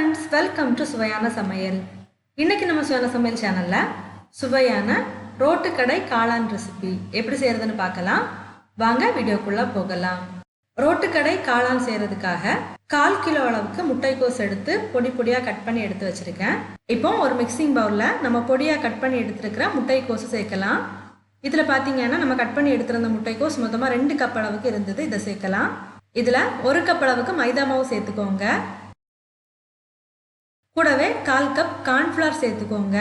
friends, welcome to Suvaiyana Samayal. இன்னைக்கு நம்ம சுவையான சமையல் சேனல்ல சுவையான ரோட்டு கடை காளான் ரெசிபி எப்படி செய்யறதுன்னு பார்க்கலாம். வாங்க வீடியோக்குள்ள போகலாம். ரோட்டு கடை காளான் செய்யறதுக்காக 1/4 கிலோ அளவுக்கு முட்டைக்கோஸ் எடுத்து பொடி பொடியா கட் பண்ணி எடுத்து வச்சிருக்கேன். இப்போ ஒரு மிக்சிங் பவுல்ல நம்ம பொடியா கட் பண்ணி எடுத்துருக்கிற முட்டைக்கோஸ் சேர்க்கலாம். இதுல பாத்தீங்கன்னா நம்ம கட் பண்ணி எடுத்திருந்த முட்டைக்கோஸ் மொத்தமா 2 கப் அளவுக்கு இருந்தது. இதை சேர்க்கலாம். இதுல 1 கப் அளவுக்கு மைதா மாவு சேர்த்துக்கோங்க. கூடவே 1/4 கப் கார்ன்ஃப்ளவர் சேர்த்துக்கோங்க.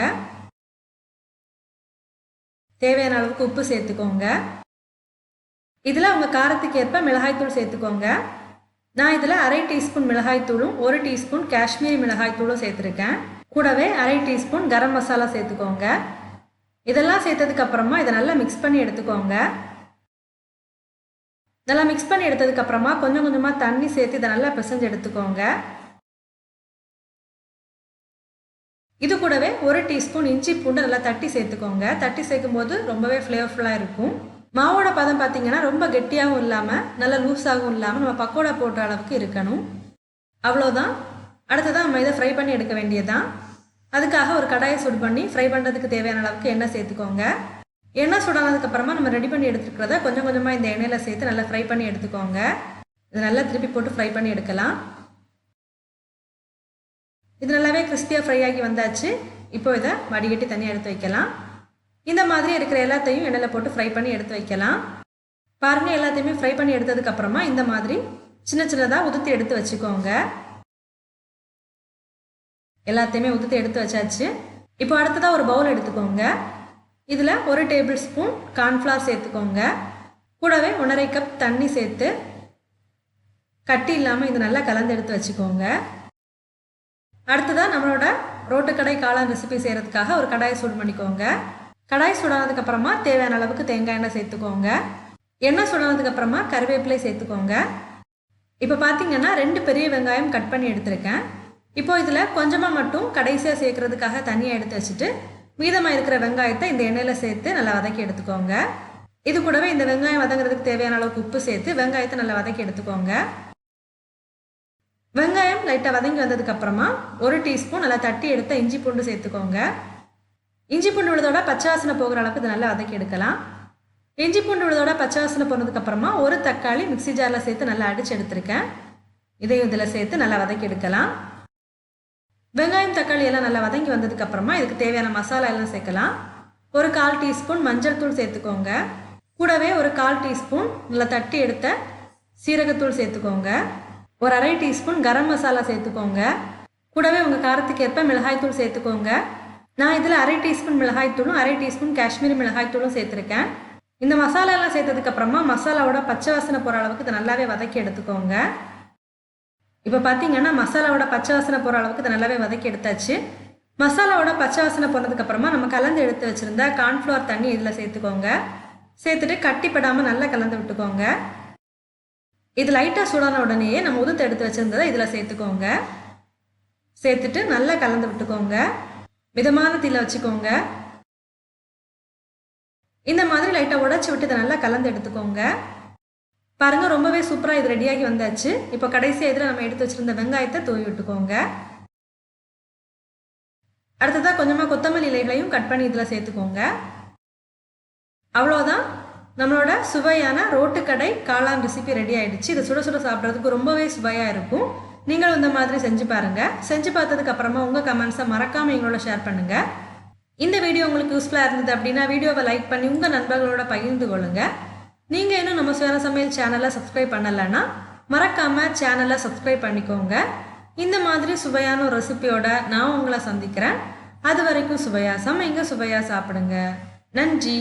தேவையான அளவுக்கு உப்பு சேர்த்துக்கோங்க. இதில் உங்கள் காரத்துக்கு ஏற்ப மிளகாய்த்தூள் சேர்த்துக்கோங்க. நான் இதில் 1/2 டீஸ்பூன் மிளகாய்த்தூளும் 1 டீஸ்பூன் காஷ்மீரி மிளகாய்த்தூளும் சேர்த்துருக்கேன். கூடவே 1/2 டீஸ்பூன் கரம் மசாலா சேர்த்துக்கோங்க. இதெல்லாம் சேர்த்ததுக்கு அப்புறமா இதை நல்லா மிக்ஸ் பண்ணி எடுத்துக்கோங்க. நல்லா மிக்ஸ் பண்ணி எடுத்ததுக்கு அப்புறமா கொஞ்சம் கொஞ்சமாக தண்ணி சேர்த்து இதை நல்லா பிசைஞ்சு எடுத்துக்கோங்க. இது கூடவே 1 டீஸ்பூன் இஞ்சி பூண்டு நல்லா தட்டி சேர்த்துக்கோங்க. தட்டி சேர்க்கும் போது ரொம்பவே ஃப்ளேவர்ஃபுல்லாக இருக்கும். மாவோட பதம் பார்த்தீங்கன்னா ரொம்ப கெட்டியாகவும் இல்லாமல் நல்லா லூஸாகவும் இல்லாமல் நம்ம பக்கோடா போடுற அளவுக்கு இருக்கணும். அவ்வளோதான். அடுத்ததான் நம்ம இதை ஃப்ரை பண்ணி எடுக்க வேண்டியதுதான். அதுக்காக ஒரு கடாயை சுடு பண்ணி ஃப்ரை பண்ணுறதுக்கு தேவையான அளவுக்கு எண்ணெய் சேர்த்துக்கோங்க. எண்ணெய் சுடானதுக்கப்புறமா நம்ம ரெடி பண்ணி எடுத்துக்கிறத கொஞ்சம் கொஞ்சமாக இந்த எண்ணெயில் சேர்த்து நல்லா ஃப்ரை பண்ணி எடுத்துக்கோங்க. இதை நல்லா திருப்பி போட்டு ஃப்ரை பண்ணி எடுக்கலாம். இது நல்லாவே கிறிஸ்பியாக ஃப்ரை ஆகி வந்தாச்சு. இப்போ இதை வடிகட்டி தனியாக எடுத்து வைக்கலாம். இந்த மாதிரி இருக்கிற எல்லாத்தையும் எண்ணெயில் போட்டு ஃப்ரை பண்ணி எடுத்து வைக்கலாம். பாருங்கள், எல்லாத்தையுமே ஃப்ரை பண்ணி எடுத்ததுக்கப்புறமா இந்த மாதிரி சின்ன சின்னதாக உதுத்தி எடுத்து வச்சுக்கோங்க. எல்லாத்தையுமே உதுத்தி எடுத்து வச்சாச்சு. இப்போ அடுத்ததாக ஒரு பவுல் எடுத்துக்கோங்க. இதில் 1 டேபிள் ஸ்பூன் கார்ன்ஃப்ளவர் சேர்த்துக்கோங்க. கூடவே 1/2 கப் தண்ணி சேர்த்து கட்டி இல்லாமல் இது நல்லா கலந்து எடுத்து வச்சுக்கோங்க. அடுத்ததாக நம்மளோட ரோட்டுக்கடை காளான் ரெசிபி செய்கிறதுக்காக ஒரு கடாயை சூடு பண்ணிக்கோங்க. கடாய் சூடானதுக்கப்புறமா தேவையான அளவுக்கு தேங்காய் எண்ணெய் சேர்த்துக்கோங்க. எண்ணெய் சூடானதுக்கப்புறமா கருவேப்பிலை சேர்த்துக்கோங்க. இப்போ பார்த்தீங்கன்னா 2 பெரிய வெங்காயம் கட் பண்ணி எடுத்திருக்கேன். இப்போ இதில் கொஞ்சமாக மட்டும் கடைசியாக சேர்க்கறதுக்காக தனியாக எடுத்து வச்சுட்டு மீதமாக இருக்கிற வெங்காயத்தை இந்த எண்ணெயில் சேர்த்து நல்லா வதக்கி எடுத்துக்கோங்க. இது கூடவே இந்த வெங்காயம் வதங்குறதுக்கு தேவையான அளவுக்கு உப்பு சேர்த்து வெங்காயத்தை நல்லா வதக்கி எடுத்துக்கோங்க. வெங்காயம் லைட்டாக வதங்கி வந்ததுக்கப்புறமா 1 டீஸ்பூன் நல்லா தட்டி எடுத்த இஞ்சி பூண்டு சேர்த்துக்கோங்க. இஞ்சி பூண்டு விழுதோட பச்சை வாசனை போகிற அளவுக்கு இது நல்லா வதக்கி எடுக்கலாம். இஞ்சி பூண்டு விழுதோட பச்சை வாசனை போனதுக்கப்புறமா 1 தக்காளி மிக்சி ஜாரில் சேர்த்து நல்லா அடித்து எடுத்திருக்கேன். இதையும் இதில் சேர்த்து நல்லா வதக்கி எடுக்கலாம். வெங்காயம் தக்காளி எல்லாம் நல்லா வதங்கி வந்ததுக்கப்புறமா இதுக்கு தேவையான மசாலா எல்லாம் சேர்க்கலாம். ஒரு 1/4 டீஸ்பூன் மஞ்சள் தூள் சேர்த்துக்கோங்க. கூடவே ஒரு 1/4 டீஸ்பூன் நல்லா தட்டி எடுத்த சீரகத்தூள் சேர்த்துக்கோங்க. ஒரு 1/2 டீஸ்பூன் கரம் மசாலா சேர்த்துக்கோங்க. கூடவே உங்கள் காரத்துக்கு ஏற்ப மிளகாய்த்தூள் சேர்த்துக்கோங்க. நான் இதில் 1/2 டீஸ்பூன் மிளகாய்த்தூளும் 1/2 டீஸ்பூன் காஷ்மீரி மிளகாய்த்தூளும் சேர்த்துருக்கேன். இந்த மசாலாலாம் சேர்த்ததுக்கப்புறமா மசாலாவோட பச்சை வாசனை போகிற அளவுக்கு இதை நல்லாவே வதக்கி எடுத்துக்கோங்க. இப்போ பார்த்தீங்கன்னா மசாலாவோட பச்சை வாசனை போகிற அளவுக்கு இதை நல்லாவே வதக்கி எடுத்தாச்சு. மசாலாவோட பச்சை வாசனை போனதுக்கப்புறமா நம்ம கலந்து எடுத்து வச்சுருந்த கார்ன்ஃப்ளவர் தண்ணி இதில் சேர்த்துக்கோங்க. சேர்த்துட்டு கட்டிப்படாமல் நல்லா கலந்து விட்டுக்கோங்க. இது லைட்டாக சூடான உடனேயே நம்ம உதுத்து எடுத்து வச்சுருந்ததை இதில் சேர்த்துக்கோங்க. சேர்த்துட்டு நல்லா கலந்து விட்டுக்கோங்க. மிதமான தீயில வச்சுக்கோங்க. இந்த மாதிரி லைட்டாக உடைச்சி விட்டு இதை நல்லா கலந்து எடுத்துக்கோங்க. பாருங்கள், ரொம்பவே சூப்பராக இது ரெடியாகி வந்தாச்சு. இப்போ கடைசியாக இதில் நம்ம எடுத்து வச்சுருந்த வெங்காயத்தை தூவி விட்டுக்கோங்க. அடுத்ததாக கொஞ்சமாக கொத்தமல்லி இலைகளையும் கட் பண்ணி இதில் சேர்த்துக்கோங்க. அவ்வளோதான், நம்மளோட சுவையான ரோட்டுக்கடை காளான் ரெசிபி ரெடி ஆகிடுச்சு. இதை சுட சுட சாப்பிட்றதுக்கு ரொம்பவே சுவையாக இருக்கும். நீங்களும் இந்த மாதிரி செஞ்சு பாருங்கள். செஞ்சு பார்த்ததுக்கு அப்புறமா உங்கள் கமெண்ட்ஸை மறக்காமல் எங்களோட ஷேர் பண்ணுங்கள். இந்த வீடியோ உங்களுக்கு யூஸ்ஃபுல்லாக இருந்தது அப்படின்னா வீடியோவை லைக் பண்ணி உங்கள் நண்பர்களோட பகிர்ந்து கொள்ளுங்கள். நீங்கள் இன்னும் நம்ம சுவையான சமையல் சேனலை சப்ஸ்கிரைப் பண்ணலைன்னா மறக்காமல் சேனலை சப்ஸ்கிரைப் பண்ணிக்கோங்க. இந்த மாதிரி சுவையான ஒரு ரெசிபியோட நான் உங்களை சந்திக்கிறேன். அது வரைக்கும் சுவையாக சமைங்க, சுவையாக சாப்பிடுங்க. நன்றி.